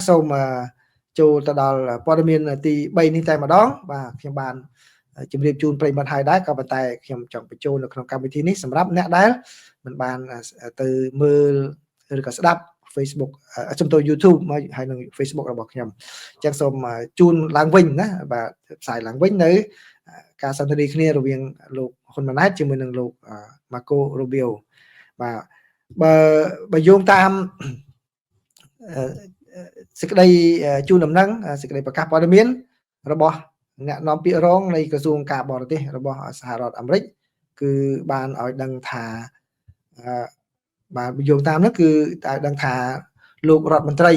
សូមចូលទៅដល់ព័ត៌មានទី3នេះតែម្ដងបាទខ្ញុំបានជម្រាបជូនប្រិយមិត្តហើយដែរក៏ប៉ុន្តែខ្ញុំចង់បញ្ចូលនៅក្នុងកម្មវិធីនេះសម្រាប់អ្នកដែលមិនបានទៅមើលឬក៏ស្ដាប់ Facebook ជំនួយ YouTube មកហើយនឹង Facebook របស់ខ្ញុំអញ្ចឹងសូមជូនឡើងវិញណាបាទផ្សាយឡើងវិញនៅការសន្ទនាគ្នារវាងលោកហ៊ុនម៉ាណែតជាមួយនឹងលោក Marco Rubio បាទបើយោងតាមសេចក្តីជូនដំណឹងសេចក្តីប្រកាសព័ត៌មានរបស់អ្នកនាំពាក្យរងនៃក្រសួងការបរទេសរបស់សហរដ្ឋអាមេរិកគឺបានឲ្យដឹងថាបាទយោងតាមនោះគឺឲ្យដឹងថាលោករដ្ឋមន្ត្រី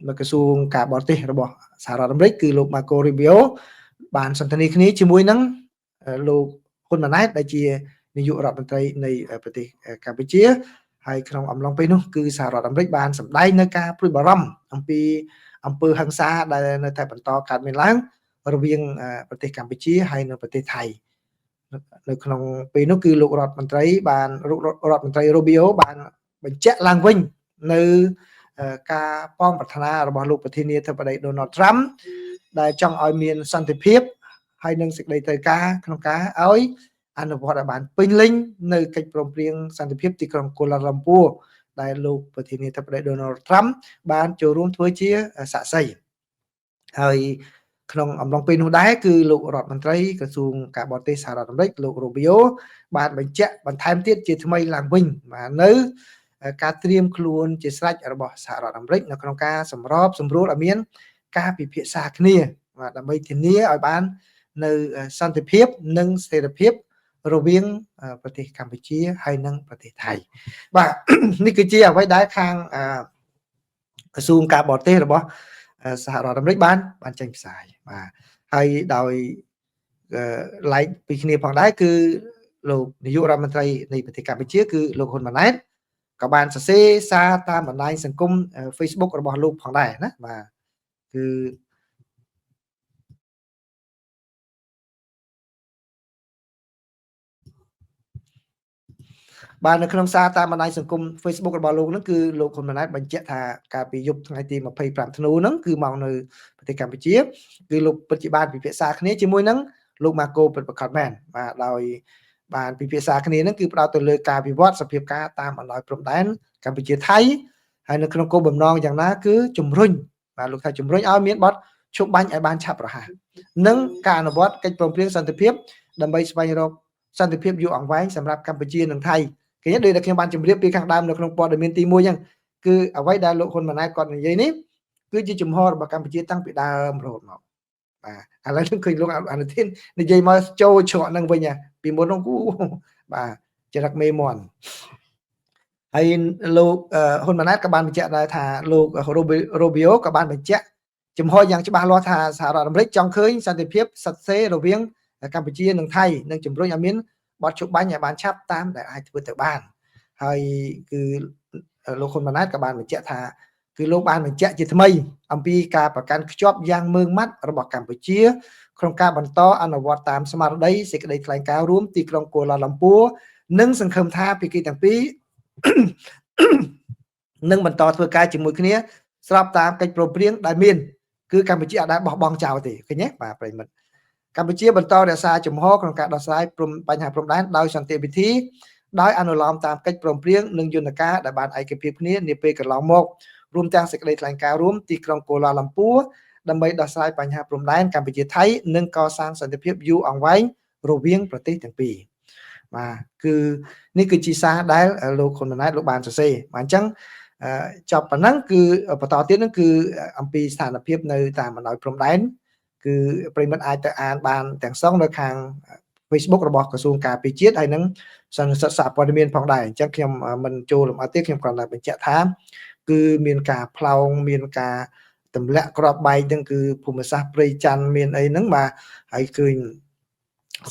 នៅក្រសួងការបរទេសរបស់សហរដ្ឋអាមេរិកគឺលោក Marco Rubio បានសន្ទនាគ្នាជាមួយនឹងលោកហ៊ុនម៉ាណែតដែលជានាយករដ្ឋមន្ត្រីនៃប្រទេសកម្ពុជាហើយក្នុងអំឡុងពេលនោះគឺសហរដ្ឋអាមេរិកបានសម្ដែងនៅការព្រួយបារម្ភអំពីអំពើហិង្សាដែលនៅតែបន្តកើតមានឡើងរវាងប្រទេសកម្ពុជាហើយនិងប្រទេសថៃនៅក្នុងពេលនោះគឺលោករដ្ឋមន្ត្រី Rubio បានបញ្ជាក់ឡើងវិញនៅការប៉ងប្រាថ្នារបស់លោកប្រធានាធិបតី Donald Trump ដែលចង់ឲ្យមានសន្តិភាពហើយនិងសេចក្តីត្រូវការក្នុងការឲ្យអនុវត្តឲ្យបានពេញលេញនៅកិច្ចព្រមព្រៀងសន្តិភាពទីក្រុងកូឡាឡាំពួរដែលលោកប្រធានាធិបតី Donald Trump បានចូលរួមធ្វើជាសាក្សីហើយក្នុងអំឡុងពេលនោះដែរគឺលោករដ្ឋមន្ត្រីក្រសួងការបរទេសសហរដ្ឋអាមេរិកលោក Rubio បានបញ្ជាក់បន្ថែមទៀតជាថ្មីឡើងវិញបាទនៅការត្រៀមខ្លួនជាស្រេចរបស់សហរដ្ឋអាមេរិកនៅក្នុងការសម្របសម្រួលឲ្យមានការពិភាក្សាគ្នាបាទដើម្បីធានាឲ្យបាននៅសន្តិភាពនិងស្ថិរភាពរវាងប្រទេសកម្ពុជាហើយនិងប្រទេសថៃបាទនេះគឺជាអ្វីដែលខាងក្រសួងការបរទេសរបស់សហរដ្ឋអាមេរិកបានចេញផ្សាយបាទហើយដោយឡែកពីគ្នាផងដែរគឺលោកនាយករដ្ឋមន្ត្រីនៃប្រទេសកម្ពុជាគឺលោកហ៊ុនម៉ាណែតក៏បានសរសេរសារតាមបណ្ដាញសង្គម Facebook របស់លោកផងដែរណាបាទគឺបាទនៅក្នុងសារតាមបណ្ដាញសង្គម Facebook របស់លោកហ្នឹងគឺលោកហ៊ុនម៉ាណែតបញ្ជាក់ថាកាលពីយប់ថ្ងៃទី25ធ្នូហ្នឹងគឺមកនៅប្រទេសកម្ពុជាគឺលោកពិតជាបានពិភាក្សាគ្នាជាមួយនឹងលោក Marco ពិតប្រាកដមែនបាទដោយបានពិភាក្សាគ្នាហ្នឹងគឺផ្ដោតទៅលើការវិវត្តសភាពការតាមបណ្ដោយព្រំដែនកម្ពុជាថៃហើយនៅក្នុងគោលបំណងយ៉ាងណាគឺជំរុញបាទលោកថាជំរុញឲ្យមានបទឈប់បាញ់ឲ្យបានឆាប់រហ័សនិងការអនុវត្តកិច្ចព្រមព្រៀងសន្តិភាពដើម្បីស្វែងរកសន្តិភាពយូរអង្វែងសម្រាប់កម្ពុជានិងថៃឃើញដូចដែលខ្ញុំបានជម្រាបពីខាងដើមនៅក្នុងព័ត៌មានទី1ហ្នឹងគឺអ្វីដែលលោកហ៊ុនម៉ាណែតគាត់និយាយនេះគឺជាជំហររបស់កម្ពុជាតាំងពីដើមរហូតមកបាទឥឡូវនេះឃើញលោកអនុทินនិយាយមកចូលច្រកហ្នឹងវិញពីមុនហ្នឹងបាទចរិតមេមន់ហើយលោកហ៊ុនម៉ាណែតក៏បានបញ្ជាក់ដែរថាលោក Rubio ក៏បានបញ្ជាក់ជំហរយ៉ាងច្បាស់លាស់ថាសហរដ្ឋអាមេរិកចង់ឃើញសន្តិភាពស្ថិតស្ថេររវាងកម្ពុជានិងថៃនិងជំរុញឲ្យមានបទជប់បាញ់ឲ្យបានឆាប់តាមដែលអាចធ្វើទៅបានហើយគឺលោកហ៊ុនម៉ាណែតក៏បានបញ្ជាក់ថាគឺលោកបានបញ្ជាក់ជាថ្មីអំពីការប្រកាន់ខ្ជាប់យ៉ាងម៉ឺងម៉ាត់របស់កម្ពុជាក្នុងការបន្តអនុវត្តតាមស្មារតីសេចក្តីថ្លែងការណ៍រួមទីក្រុងកូឡាឡាំពួរនិងសង្ឃឹមថាភាគីទាំងពីរនឹងបន្តធ្វើការជាមួយគ្នាស្របតាមកិច្ចព្រមព្រៀងដែលមានគឺកម្ពុជាអាចបោះបង់ចោលទេឃើញទេបាទប្រិមិត្តកម្ពុជាបន្តរក្សាជំហរក្នុងការដោះស្រាយបញ្ហាព្រំដែនដោយសន្តិវិធីដោយអនុលោមតាមកិច្ចព្រមព្រៀងនិងយន្តការដែលបានឯកភាពគ្នានាពេលកន្លងមករួមទាំងសេចក្តីថ្លែងការណ៍រួមទីក្រុងកូឡាឡាំពួរដើម្បីដោះស្រាយបញ្ហាព្រំដែនកម្ពុជាថៃនិងកសាងសន្តិភាពយូរអង្វែងរវាងប្រទេសទាំងពីរបាទគឺនេះគឺជាសារដែលលោកហ៊ុនម៉ាណែតលោកបានសរសេរបាទអញ្ចឹងចប់ប៉ុណ្ណឹងគឺបន្តទៀតហ្នឹងគឺអំពីស្ថានភាពនៅតាមបណ្ដោយព្រំដែនគឺប្រិមិត្តអាចទៅអានបានទាំងស្រុងនៅខាង Facebook របស់ក្រសួងការពារជាតិហើយនឹងសន្និសីទសារព័ត៌មានផងដែរអញ្ចឹងខ្ញុំមិនចូលលម្អិតទេខ្ញុំគ្រាន់តែបញ្ជាក់ថាគឺមានការផ្លោងមានការទម្លាក់គ្រាប់បែកហ្នឹងគឺភូមិសាស្ត្រព្រៃច័ន្ទមានអីហ្នឹងបាទហើយឃើញ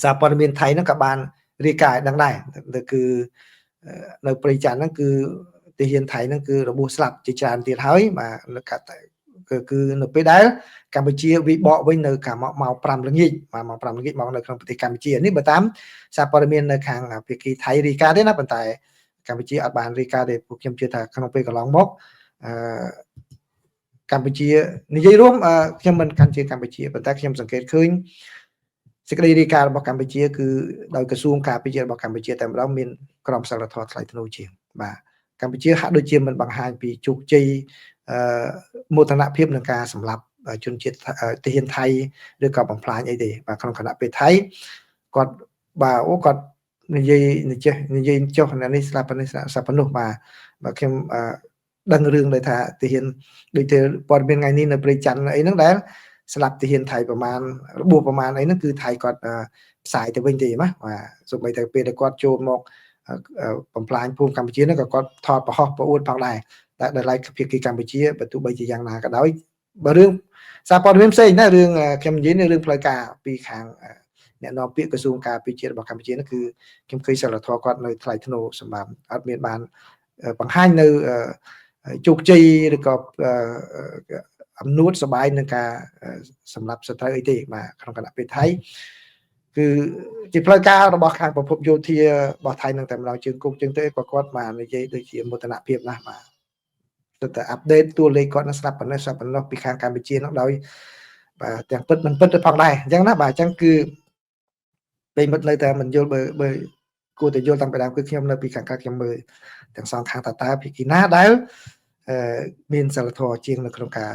សារព័ត៌មានថៃហ្នឹងក៏បានរាយការណ៍ដឹងដែរគឺនៅព្រៃច័ន្ទហ្នឹងគឺទាហានថៃហ្នឹងគឺរបួសស្លាប់ជាច្រើនទៀតហើយបាទគឺនៅពេលដែលកម្ពុជាវិបកវិញនៅកាលមក5ល្ងាចបាទមក5ល្ងាចមកនៅក្នុងប្រទេសកម្ពុជានេះបើតាមសារព័ត៌មាននៅខាងភាគីថៃរាយការណ៍ទេណាប៉ុន្តែកម្ពុជាអត់បានរាយការណ៍ទេពួកខ្ញុំជឿថាក្នុងពេលកន្លងមក កម្ពុជានិយាយរួមខ្ញុំមិនកាន់ជាកម្ពុជាប៉ុន្តែខ្ញុំសង្កេតឃើញសេចក្តីរាយការណ៍របស់កម្ពុជាគឺដោយក្រសួងការពារជាតិរបស់កម្ពុជាតែម្ដងមានក្រមសីលធម៌ថ្លៃថ្នូរជាងបាទកម្ពុជាហាក់ដូចជាមិនបង្ហាញពីជោគជ័យមោទនភាពនឹងការសម្លាប់ជនជាតិទាហានថៃឬក៏បំផ្លាញអីទេបាទក្នុងគណៈពេលថៃគាត់បាទអូគាត់និយាយចុះនេះស្លាប់នេះស្លាប់នោះបាទខ្ញុំដឹងរឿងដោយថាទាហានដូចទៅព័ត៌មានថ្ងៃនេះនៅព្រៃច័ន្ទអីហ្នឹងដែលស្លាប់ទាហានថៃប្រមាណរបួសប្រមាណអីហ្នឹងគឺថៃគាត់ផ្សាយទៅវិញទេណាបាទសូម្បីតែពេលដែលគាត់ចូលមកបំផ្លាញភូមិកម្ពុជាហ្នឹងក៏គាត់ថតប្រហោះប្រអួតផងដែរតែដល់ឡែកភាគីកម្ពុជាបើទោះបីជាយ៉ាងណាក៏ដោយបើរឿងសារព័ត៌មានផ្សេងណារឿងខ្ញុំនិយាយនៅរឿងផ្លូវការពីខាងអ្នកនាំពាក្យក្រសួងការពារជាតិរបស់កម្ពុជានោះគឺខ្ញុំឃើញសិលធម៌គាត់នៅថ្លៃថ្នូរសម្រាប់អត់មានបានបង្ហាញនៅជោគជ័យឬក៏អំនួតសបាយនឹងការសម្រាប់សត្រូវអីទេបាទក្នុងគណៈពេលថៃគឺជាផ្លូវការរបស់ខាងប្រភពយោធារបស់ថៃនឹងតែម្ដងជើងគោកជើងទៅក៏គាត់បាននិយាយដូចជាមោទនភាពណាស់បាទទៅអាប់ដេតតួលេខគាត់នឹងស្រាប់ប៉ុណ្ណេះស្រាប់ប៉ុណ្ណោះពីខាងកម្ពុជានោះដោយបាទទាំងពិតមិនពិតទៅផងដែរអញ្ចឹងណាបាទអញ្ចឹងគឺពេលមិត្តនៅតែមិនយល់បើគួរតែយល់តាំងពីដើមគឺខ្ញុំនៅពីខាងក្រៅខ្ញុំមើលទាំងសងខាងតើពីគីណាដែលមានសិលធម៌ជាងនៅក្នុងការ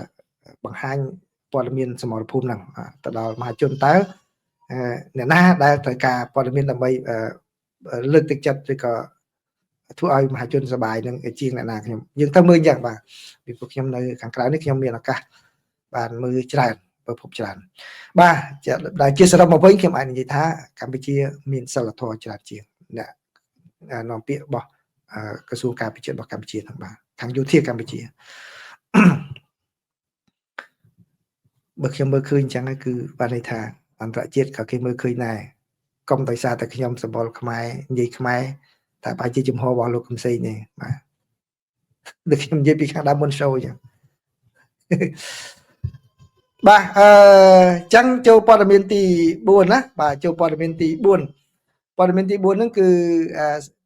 បង្ហាញព័ត៌មានសមរភូមិហ្នឹងទៅដល់មហាជនតើអ្នកណាដែលត្រូវការព័ត៌មានដើម្បីលើកទឹកចិត្តឬក៏ធ្វើឲ្យមហាជនសប្បាយនឹងជាងអ្នកណាខ្ញុំយើងទៅមើលយ៉ាងបាទពីពួកខ្ញុំនៅខាងក្រៅនេះខ្ញុំមានឱកាសបានមើលច្រើនប្រភពច្រើនបាទដែលជាសរុបមកវិញខ្ញុំអាចនិយាយថាកម្ពុជាមានសិលធម៌ច្រើនជាងអ្នកនាំពាក្យរបស់ក្រសួងការពារជាតិរបស់កម្ពុជាហ្នឹងបាទខាងយោធាកម្ពុជាបើខ្ញុំមើលឃើញអញ្ចឹងគឺបានន័យថាអន្តរជាតិក៏គេមើលឃើញដែរកុំដោយសារតែខ្ញុំសម្បល់ខ្មែរនិយាយខ្មែរតែបើជាជំហររបស់លោកកំសីនេះបាទដូចខ្ញុំនិយាយពីខាងដើមមុន show អញ្ចឹងបាទចឹងចូលព័ត៌មានទី4ណាបាទចូលព័ត៌មានទី4ព័ត៌មានទី4ហ្នឹងគឺ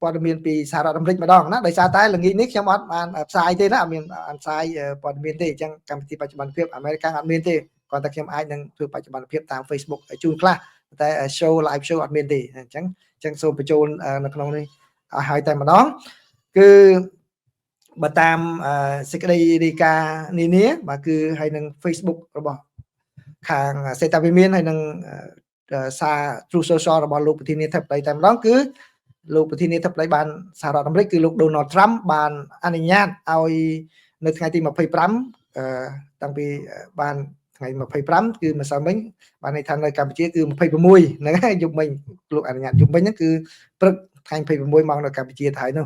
ព័ត៌មានពីសហរដ្ឋអាមេរិកម្ដងណាដោយសារតែល្ងាចនេះខ្ញុំអត់បានផ្សាយទេណាអត់មានផ្សាយព័ត៌មានទេអញ្ចឹងកម្មវិធីបច្ចុប្បន្នភាពអាមេរិកអត់មានទេគាត់តែខ្ញុំអាចនឹងធ្វើបច្ចុប្បន្នភាពតាម Facebook ជូនខ្លះតែ show live show អត់មានទេអញ្ចឹងសូមបញ្ចូលនៅក្នុងនេះឲ្យហើយតែម្ដងគឺបើតាមសេចក្តីរាយការណ៍នានាបាទគឺហើយនឹង Facebook របស់ខាងសេតាវិមានហើយនឹងសារ True Social របស់លោកប្រធានាធិបតីតែម្ដងគឺលោកប្រធានាធិបតីបានសហរដ្ឋអាមេរិកគឺលោក Donald Trump បានអនុញ្ញាតឲ្យនៅថ្ងៃទី25តាំងពីបានថ្ងៃ25គឺម្សិលមិញបានន័យថានៅកម្ពុជាគឺ26ហ្នឹងហើយយប់មិញលោកអនុញ្ញាតយប់មិញហ្នឹងគឺព្រឹកថ្ងៃ26ម៉ោងនៅកម្ពុជាទៅហើយនោះ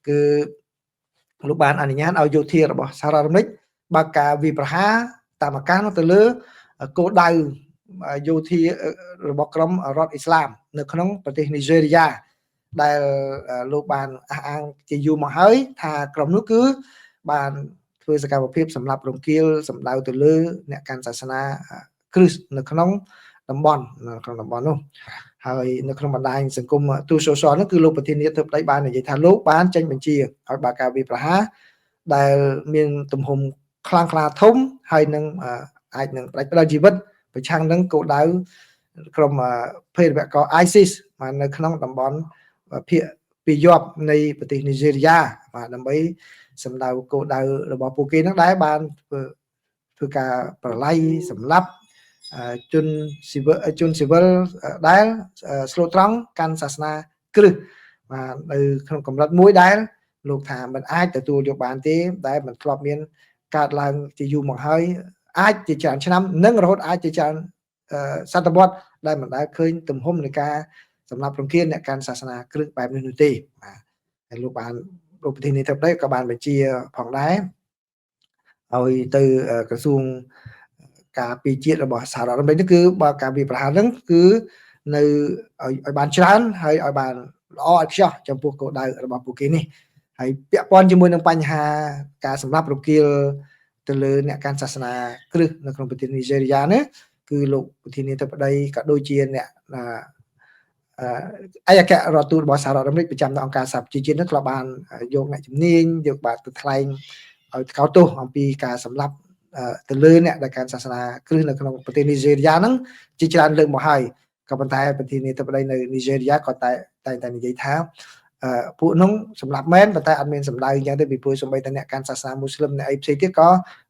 គឺលោកបានអនុញ្ញាតឲ្យយោធារបស់សហរដ្ឋអាមេរិកបើកការវាយប្រហារតាមអាកាសនោះទៅលើគោលដៅយោធារបស់ក្រុមរដ្ឋអ៊ីស្លាមនៅក្នុងប្រទេសនីហ្សេរីយ៉ាដែលលោកបានអះអាងជាយូរមកហើយថាក្រុមនោះគឺបានធ្វើសកម្មភាពសម្រាប់រង្គាលសម្ដៅទៅលើអ្នកកាន់សាសនាគ្រីស្ទនៅក្នុងតំបន់នោះហើយនៅក្នុងបណ្ដាញសង្គមទូសូសលនោះគឺលោកប្រធានាធិបតីបាននិយាយថាលោកបានចេញបញ្ជាឲ្យបើកការវាយប្រហារដែលមានទំហំខ្លាំងក្លាធំហើយនឹងអាចនឹងផ្ដាច់ផ្ដល់ជីវិតប្រឆាំងនឹងគោលដៅក្រុមភេរវករ ISIS មកនៅក្នុងតំបន់ភាគពីយប់នៃប្រទេសនីហ្សេរីយ៉ាបាទដើម្បីសម្ដៅគោលដៅរបស់ពួកគេនឹងដែរបានធ្វើការប្រឡាយសម្លាប់ជនស៊ីវិលដែលស្លូតត្រង់កាន់សាសនាគ្រិស្តបាទនៅក្នុងកម្រិតមួយដែលលោកថាมันអាចទទួលយកបានទេដែលมันធ្លាប់មានកើតឡើងជាយូរមកហើយអាចជាច្រើនឆ្នាំនិងរហូតអាចជាច្រើនសតវត្សដែលមិនដែលឃើញទំហំនៃការសម្រាប់រង្គាលអ្នកកាន់សាសនាគ្រិស្តបែបនេះនោះទេបាទហើយលោកបានលោកប្រធានាធិបតីក៏បានបញ្ជាផងដែរឲ្យទៅក្រសួងការពារជាតិរបស់សហរដ្ឋអាមេរិកគឺបើការវាយប្រហារហ្នឹងគឺនៅឲ្យបានច្រើនហើយឲ្យបានល្អឲ្យខ្ចោះចំពោះគោលដៅរបស់ពួកគេនេះហើយពាក់ព័ន្ធជាមួយនឹងបញ្ហាការសម្លាប់រង្គាលទៅលើអ្នកកាន់សាសនាគ្រិស្តនៅក្នុងប្រទេសនីហ្សេរីយ៉ានេះគឺលោកប្រធានាធិបតីក៏ដូចជាអ្នកឯកអគ្គរដ្ឋទូតរបស់សហរដ្ឋអាមេរិកប្រចាំនៅអង្គការសហប្រជាជាតិនោះធ្លាប់បានយកអ្នកជំនាញយកបាទទៅថ្លែងឲ្យថ្កោលទោសអំពីការសម្លាប់ ទៅលើអ្នកដែលកាន់សាសនាគ្រឹះនៅក្នុងប្រទេសនីហ្សេរីយ៉ាហ្នឹងជាច្រើនលើកមកហើយក៏ប៉ុន្តែប្រធានាធិបតីនៅនីហ្សេរីយ៉ាក៏តែងតែនិយាយថាពួកនោះសម្រាប់មែនប៉ុន្តែអត់មានសម្ដៅអញ្ចឹងទេពីព្រោះសូម្បីតែអ្នកកាន់សាសនាមូស្លីមអ្នកអីផ្សេងទៀតក៏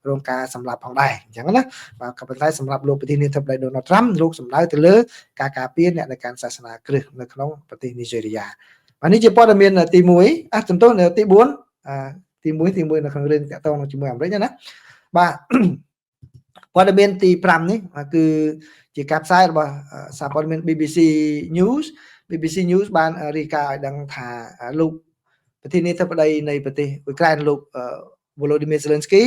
រងការសម្លាប់ផងដែរអញ្ចឹងណាបាទក៏ប៉ុន្តែសម្រាប់លោកប្រធានាធិបតី Donald Trump លោកសម្ដៅទៅលើការការពារអ្នកដែលកាន់សាសនាគ្រឹះនៅក្នុងប្រទេសនីហ្សេរីយ៉ាបាទនេះជាព័ត៌មានទី1ជំទោសនៅទី4ទី1នៅក្នុងរឿងតាក់ទងជាមួយអាមេរិកណាបាទព័ត៌មានទី5នេះគឺជាការផ្សាយរបស់សារព័ត៌មាន BBC News បានរាយការណ៍ឲ្យដឹងថាលោកប្រធានាធិបតីនៃប្រទេសអ៊ុយក្រែនលោក Volodymyr Zelensky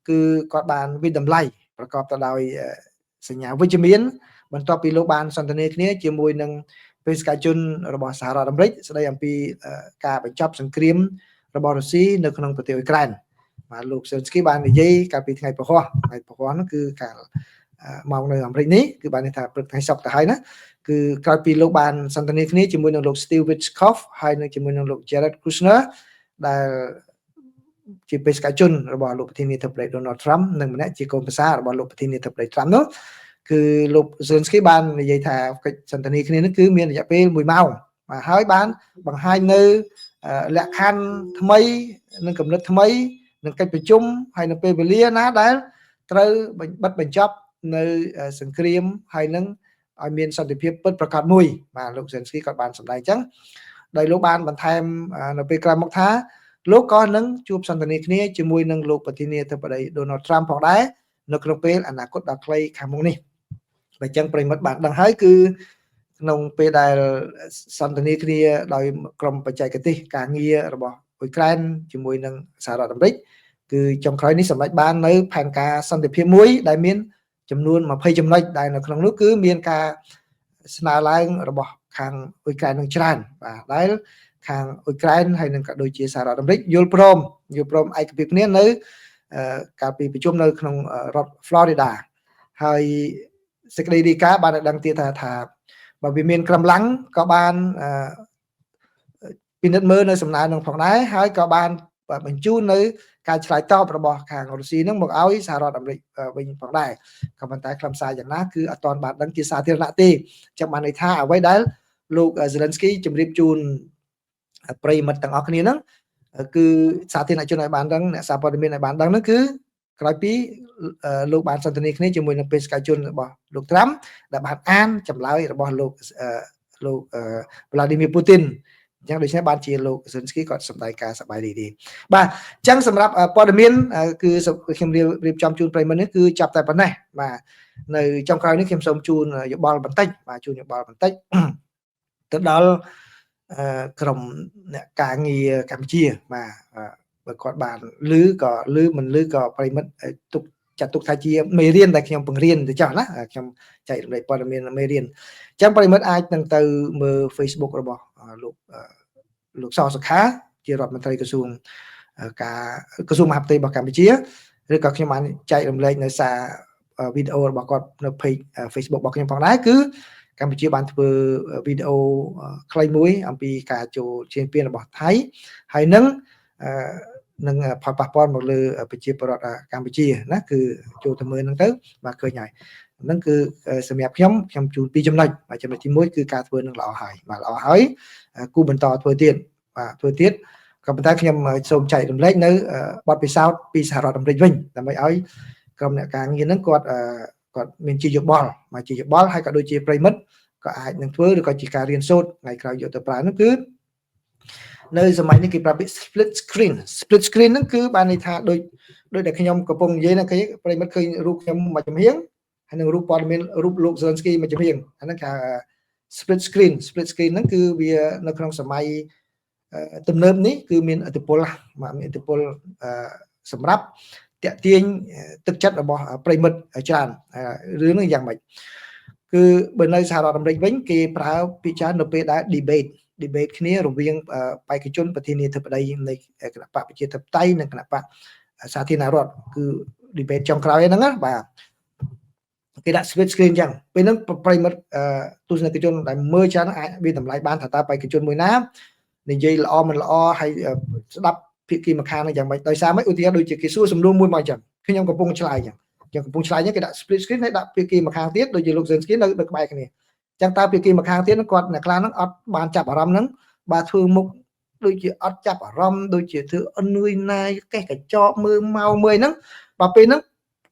គឺគាត់បានវិតម្លៃប្រកបទៅដោយសញ្ញាវិជ្ជមានបន្ទាប់ពីលោកបានសន្ទនាគ្នាជាមួយនឹងបេសកជនរបស់សហរដ្ឋអាមេរិកស្ដីអំពីការបញ្ចប់សង្គ្រាមរបស់រុស្ស៊ីនៅក្នុងប្រទេសអ៊ុយក្រែនបាទលោក Zelensky បាននិយាយកាលពីថ្ងៃពហុហ្នឹងគឺកាលមកនៅអាមេរិកនេះគឺបានថាព្រឹកថ្ងៃសុក្រទៅហើយណាគឺក្រោយពីលោកបានសន្ទនាគ្នាជាមួយនឹងលោក Steve Witkoff ហើយនឹងជាមួយនឹងលោក Jared Kushner ដែលជាបេសកជនរបស់លោកប្រធានាធិបតី Donald Trump និងម្នាក់ជាកូនប្រសាររបស់លោកប្រធានាធិបតី Trump នោះគឺលោក Zelensky បាននិយាយថាកិច្ចសន្ទនាគ្នានេះគឺមានរយៈពេល1ម៉ោងបាទហើយបានបង្ហាញនៅលក្ខខណ្ឌថ្មីនិងគំនិតថ្មីនឹងកិច្ចប្រជុំហើយនៅពេលវេលាណាដែលត្រូវបិទបញ្ចប់នៅសង្គ្រាមហើយនឹងឲ្យមានសន្តិភាពពិតប្រាកដមួយបាទលោក Zelensky ក៏បានសម្ដែងអញ្ចឹងដោយលោកបានបន្ថែមនៅពេលក្រោយមកថាលោកក៏នឹងជួបសន្ទនាគ្នាជាមួយនឹងលោកប្រធានាធិបតី Donald Trump ផងដែរនៅក្នុងពេលអនាគតដ៏ខ្លីខាងមុខនេះបើអញ្ចឹងប្រិមិត្តបានដឹងហើយគឺក្នុងពេលដែលសន្ទនាគ្នាដោយក្រុមបច្ចេកទេសការងាររបស់អ៊ុយក្រែនជាមួយនឹងសហរដ្ឋអាមេរិកគឺចុងក្រោយនេះសម្រេចបាននៅផែនការសន្តិភាពមួយដែលមានចំនួន20ចំណុចដែលនៅក្នុងនោះគឺមានការស្នើឡើងរបស់ខាងអ៊ុយក្រែននឹងច្រើនបាទដែលខាងអ៊ុយក្រែនហើយនឹងក៏ដូចជាសហរដ្ឋអាមេរិកយល់ព្រមឯកភាពគ្នានៅកាលពីប្រជុំនៅក្នុងរដ្ឋ Florida ហើយសេចក្តីរាយការណ៍បានដឹងទៀតថាបើវាមានកម្លាំងក៏បានពិនិត្យមើលនៅសំណើនឹងផងដែរហើយក៏បានបញ្ជូននៅការឆ្លើយតបរបស់ខាងរុស្ស៊ីនឹងមកឲ្យសហរដ្ឋអាមេរិកវិញផងដែរក៏ប៉ុន្តែខ្លឹមសារយ៉ាងណាគឺអត់ទាន់បានដឹងជាសាធារណៈទេចឹងបានន័យថាអ្វីដែលលោក Zelensky ជម្រាបជូនប្រិយមិត្តទាំងអស់គ្នាហ្នឹងគឺសាធារណជនឲ្យបានដឹងអ្នកសារព័ត៌មានឲ្យបានដឹងហ្នឹងគឺក្រោយពីលោកបានសន្ទនាគ្នាជាមួយនឹងបេសកជនរបស់លោក Trump ដែលបានអានចម្លើយរបស់លោក Vladimir Putin អញ្ចឹងដូច្នេះបានជាលោក Zelensky គាត់សម្ដែងការសប្បាយរីករាយបាទអញ្ចឹងសម្រាប់ព័ត៌មានគឺខ្ញុំរៀបចំជូនប្រិយមិត្តនេះគឺចាប់តែប៉ុណ្ណេះបាទនៅចុងក្រោយនេះខ្ញុំសូមជូនយោបល់បន្តិចបាទជូនយោបល់បន្តិចទៅដល់ក្រុមអ្នកការងារកម្ពុជាបាទបើគាត់បានឮក៏ឮមិនឮក៏ប្រិមិត្តចាត់ទុកថាជាមេរៀនដែលខ្ញុំបង្រៀនទៅចោះណាខ្ញុំចែករំលែកព័ត៌មានមេរៀនអញ្ចឹងប្រិមិត្តអាចនឹងទៅមើល Facebook របស់លោកសសុខាជារដ្ឋមន្ត្រីក្រសួងមហាផ្ទៃរបស់កម្ពុជាឬក៏ខ្ញុំបានចែករំលែកនៅសារវីដេអូរបស់គាត់នៅ page Facebook របស់ខ្ញុំផងដែរគឺកម្ពុជាបានធ្វើវីដេអូខ្លីមួយអំពីការចូលឈានពានរបស់ថៃហើយនឹងផលប៉ះពាល់មកលើប្រជាពលរដ្ឋកម្ពុជាណាគឺចូលទៅមើលហ្នឹងទៅបាទឃើញហើយហ្នឹងគឺសម្រាប់ខ្ញុំជូន2ចំណុចបាទចំណុចទី1គឺការធ្វើនឹងល្អហើយបាទល្អហើយគូបន្តធ្វើទៀតបាទធ្វើទៀតក៏ប៉ុន្តែខ្ញុំសូមចែករំលែកនៅបទពិសោធន៍ពីសហរដ្ឋអាមេរិកវិញដើម្បីឲ្យក្រុមអ្នកការងារហ្នឹងគាត់មានជាយោបល់មកជាយោបល់ហើយក៏ដូចជាប្រិមិត្តក៏អាចនឹងធ្វើឬក៏ជាការរៀនសូត្រថ្ងៃក្រោយយកទៅប្រើនោះគឺនៅសម័យនេះគេប្រាប់ពី split screen ហ្នឹងគឺបានន័យថាដូចដែលខ្ញុំកំពុងនិយាយហ្នឹងគេប្រិមិត្តឃើញរូបខ្ញុំមួយចំហៀងហើយនឹងរូបព័ត៌មានរូបលោក Zelensky មួយចំហៀងអាហ្នឹងគេ split screen ហ្នឹងគឺវានៅក្នុងសម័យទំនើបនេះគឺមានឥទ្ធិពលសម្រាប់តាក់ទាញទឹកចិត្តរបស់ប្រិមិត្តច្រើនរឿងនេះយ៉ាងម៉េចគឺបើនៅសហរដ្ឋអាមេរិកវិញគេប្រើពាក្យច្រើននៅពេលដែល debate គ្នារវាងបេក្ខជនប្រធានាធិបតីនៃគណៈបកប្រជាធិបតេយ្យនិងគណៈបកសាធារណរដ្ឋគឺ debate ចុងក្រោយហ្នឹងណាបាទគេដាក់ split screen ចឹងពេលហ្នឹងប្រិមិត្តទស្សនិកជនដែលមើលច្រើនអាចវាតម្លៃបានថាតើបេក្ខជនមួយណានិយាយល្អមិនល្អហើយស្ដាប់ភាគីម្ខាងហ្នឹងយ៉ាងម៉េចដោយសារម៉េចឧទាហរណ៍ដូចជាគេសួរសំណួរមួយមកចឹង ខ្ញុំកំពុងឆ្លើយចឹងខ្ញុំកំពុងឆ្លើយចឹងគេដាក់ split screen ហើយដាក់ភាគីម្ខាងទៀតដូចជាលោក Zelensky នៅក្បែរគ្នាចឹងតើភាគីម្ខាងទៀតគាត់អ្នកខ្លះហ្នឹងអត់បានចាប់អារម្មណ៍ហ្នឹងបាទធ្វើមុខដូចជាអត់ចាប់អារម្មណ៍ដូចជាធ្វើអនឿយណាយកេះកញ្ចក់មើលមកមើលហ្នឹងបាទពេលហ្នឹង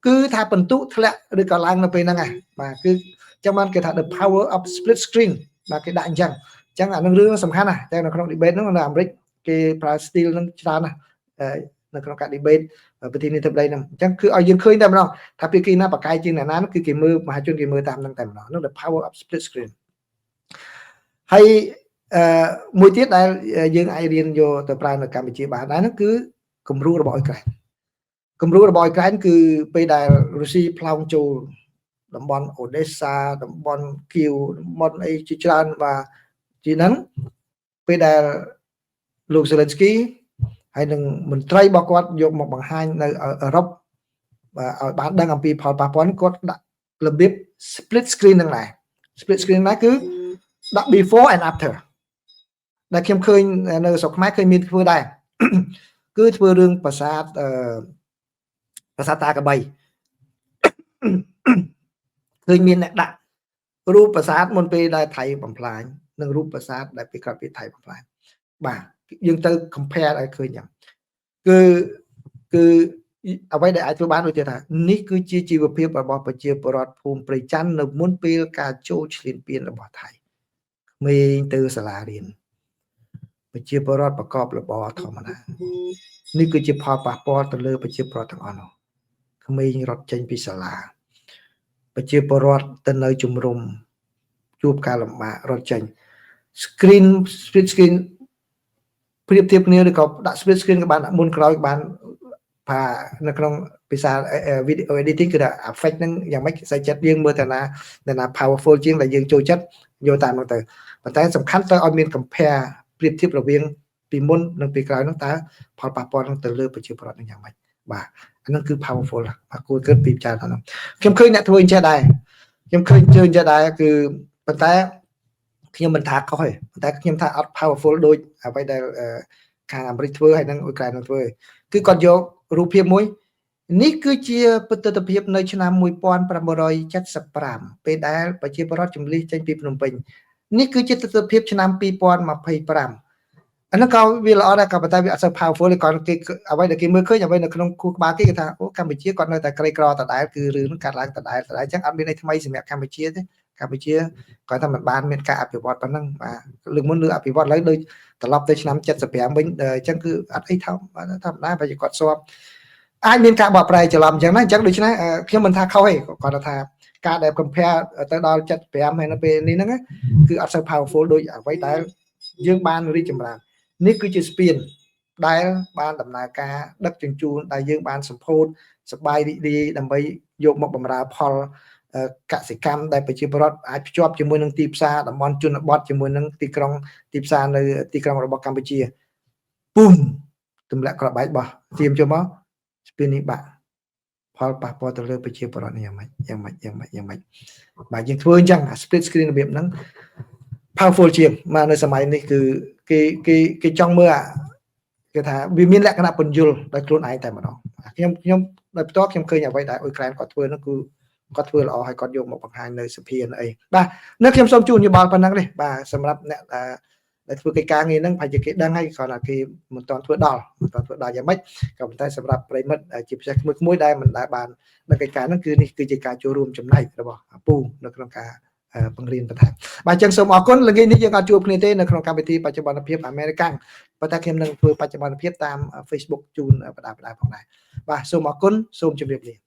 គឺថាបន្ទុកធ្លាក់ឬក៏ឡើងនៅពេលហ្នឹងបាទគឺចឹងបានគេថា the power of split screen បាទគេដាក់អញ្ចឹងចឹងអានឹងរឿងសំខាន់ណាស់តែនៅក្នុង debate ហ្នឹងនៅអាមេរិកគេប្រើ style ហ្នឹងច្រើនណាស់នៅក្នុងការ debate ប្រធានាធិបតីហ្នឹងអញ្ចឹងគឺឲ្យយើងឃើញតែម្ដងថាភាគីណាបកកាយជាងអ្នកណាគឺគេមើលមហាជនគេមើលតាមហ្នឹងតែម្ដងនោះ the power of split screen ហើយមួយទៀតដែលយើងអាចរៀនយកទៅប្រើនៅកម្ពុជាបានដែរហ្នឹងគឺគំរូរបស់អ៊ុយក្រែនគំរូរបស់អ៊ុយក្រែនគឺពេលដែលរុស្ស៊ីផ្លោងចូលតំបន់អូដេសាតំបន់គៀវតំបន់អីជាច្រើនបាទជាហ្នឹងពេលដែលលោក Zelensky ហើយនឹងមន្ត្រីរបស់គាត់យកមកបង្ហាញនៅអឺរ៉ុបបាទឲ្យបានដឹងអំពីផលប៉ះពាល់គាត់ដាក់របៀប split screen ហ្នឹងដែរ split screen ណាគឺដាក់ before and after ដែលខ្ញុំឃើញនៅស្រុកខ្មែរឃើញមានធ្វើដែរគឺធ្វើរឿងប្រាសាទតាកបីឃើញមានអ្នកដាក់រូបប្រាសាទមុនពេលដែលថៃបំផ្លាញនិងរូបប្រាសាទដែលពេលក្រោយពេលថៃបំផ្លាញបាទយើងទៅ compare ឲ្យឃើញយ៉ាងគឺអ្វីដែលអាចធ្វើបានដូចថានេះគឺជាជីវភាពរបស់ប្រជាពលរដ្ឋភូមិព្រៃច័ន្ទនៅមុនពេលការចូលឈ្លានពានរបស់ថៃក្មេងទៅសាលារៀនប្រជាពលរដ្ឋប្រកបរបរធម្មតានេះគឺជាផលប៉ះពាល់ទៅលើប្រជាពលរដ្ឋទាំងអស់នោះក្មេងរត់ចេញពីសាលាប្រជាពលរដ្ឋទៅនៅជំរំជួបការលំបាករត់ចេញ split screen ប្រៀបធៀបគ្នាឬក៏ដាក់ split screen ក៏បានមុនក្រោយក៏បានថានៅក្នុងភាសា video editing គឺថា effect ហ្នឹងយ៉ាងម៉េចសាច់ចិត្តយើងមើលតាណា powerful ជាងដែលយើងចូលចិត្តយកតាមនោះទៅប៉ុន្តែសំខាន់ទៅឲ្យមាន compare ប្រៀបធៀបរវាងពីមុននិងពីក្រោយនោះតើផលប៉ះពាល់នឹងទៅលើប្រជាពលរដ្ឋនឹងយ៉ាងម៉េចបាទអានោះគឺ powerful បាទគួរគិតពីចារហ្នឹងខ្ញុំឃើញអ្នកធ្វើអញ្ចឹងដែរខ្ញុំឃើញជើងចេះដែរគឺប៉ុន្តែខ្ញុំមិនថាខុសទេប៉ុន្តែខ្ញុំថាអត់ powerful ដូចអ្វីដែលខាងអាមេរិកធ្វើហើយនឹងអ៊ុយក្រែននឹងធ្វើគឺគាត់យករូបភាពមួយនេះគឺជាទស្សនវិជ្ជានៅឆ្នាំ1975ពេលដែលប្រជាពលរដ្ឋចម្លៀសចេញពីភ្នំពេញនេះគឺជាទស្សនវិជ្ជាឆ្នាំ2025អានោះក៏វាល្អដែរក៏ប៉ុន្តែវាអត់សូវ powerful ទេគាត់គេអ្វីដែលគេមើលឃើញអ្វីនៅក្នុងខួរក្បាលគេគេថាអូកម្ពុជាគាត់នៅតែក្រីក្រដដែលគឺរឿងហ្នឹងកាត់ឡើងដដែលអញ្ចឹងអត់មានអីថ្មីសម្រាប់កម្ពុជាទេកម្ពុជាគាត់ថាមិនបានមានការអភិវឌ្ឍប៉ុណ្ណឹងបាទលើកមុនលើអភិវឌ្ឍឡើងដូចត្រឡប់ទៅឆ្នាំ75វិញអញ្ចឹងគឺអត់អីធម្មតាបើគាត់ស្បអាចមានការបកប្រែច្រឡំអញ្ចឹងណាអញ្ចឹងដូច្នេះខ្ញុំមិនថាខុសទេគាត់ថាការដែល compare ទៅដល់75ហើយនៅពេលនេះហ្នឹងគឺអត់សូវ powerful ដូចអ្វីដែលយើងបានរីកចម្រើននេះគឺជាស្ពានដែលបានដំណើរការដឹកជញ្ជូនដែលយើងបានសម្ពោធសបាយរីករាយដើម្បីយកមកបម្រើផលកសិកម្មដែលប្រជាពលរដ្ឋអាចភ្ជាប់ជាមួយនឹងទីផ្សារតំបន់ជនបទជាមួយនឹងទីក្រុងទីផ្សារនៅទីក្រុងរបស់កម្ពុជាពុំទម្លាក់ក្របបែកបោះទៀមចូលមកស្ពាននេះបាក់ផលប៉ះពាល់ទៅលើប្រជាពលរដ្ឋនេះយ៉ាងម៉េចបាទយើងធ្វើអញ្ចឹងអា split screen របៀបហ្នឹង powerful ជាងមកនៅសម័យនេះគឺគេចង់មើលគេថាវាមានលក្ខណៈពន្យល់ដោយខ្លួនឯងតែម្ដងខ្ញុំដោយផ្ទាល់ខ្ញុំឃើញអ្វីដែលអ៊ុយក្រែនគាត់ធ្វើនោះគឺគាត់ធ្វើល្អហើយគាត់យកមកបង្ហាញនៅសភាអីបាទនៅខ្ញុំសូមជូនយោបល់ប៉ុណ្ណឹងទេបាទសម្រាប់អ្នកដែលធ្វើកិច្ចការងារហ្នឹងប្រហែលជាគេដឹងហើយគ្រាន់តែគេមិនទាន់ធ្វើដល់យ៉ាងម៉េចក៏ប៉ុន្តែសម្រាប់ប្រិមិត្តជាពិសេសក្មួយដែលមិនដែលបាននៅកិច្ចការហ្នឹងគឺនេះគឺជាការចូលរួមចំណែករបស់ពូនៅក្នុងការបង្រៀនបន្ថែមបាទអញ្ចឹងសូមអរគុណល្ងាចនេះយើងអាចជួបគ្នាទេនៅក្នុងកម្មវិធីបច្ចុប្បន្នភាពអាមេរិកាំងប៉ុន្តែខ្ញុំនឹងធ្វើបច្ចុប្បន្នភាពតាម Facebook ជូនបណ្ដាផងដែរបាទសូមអរគុណសូមជម្រាបលា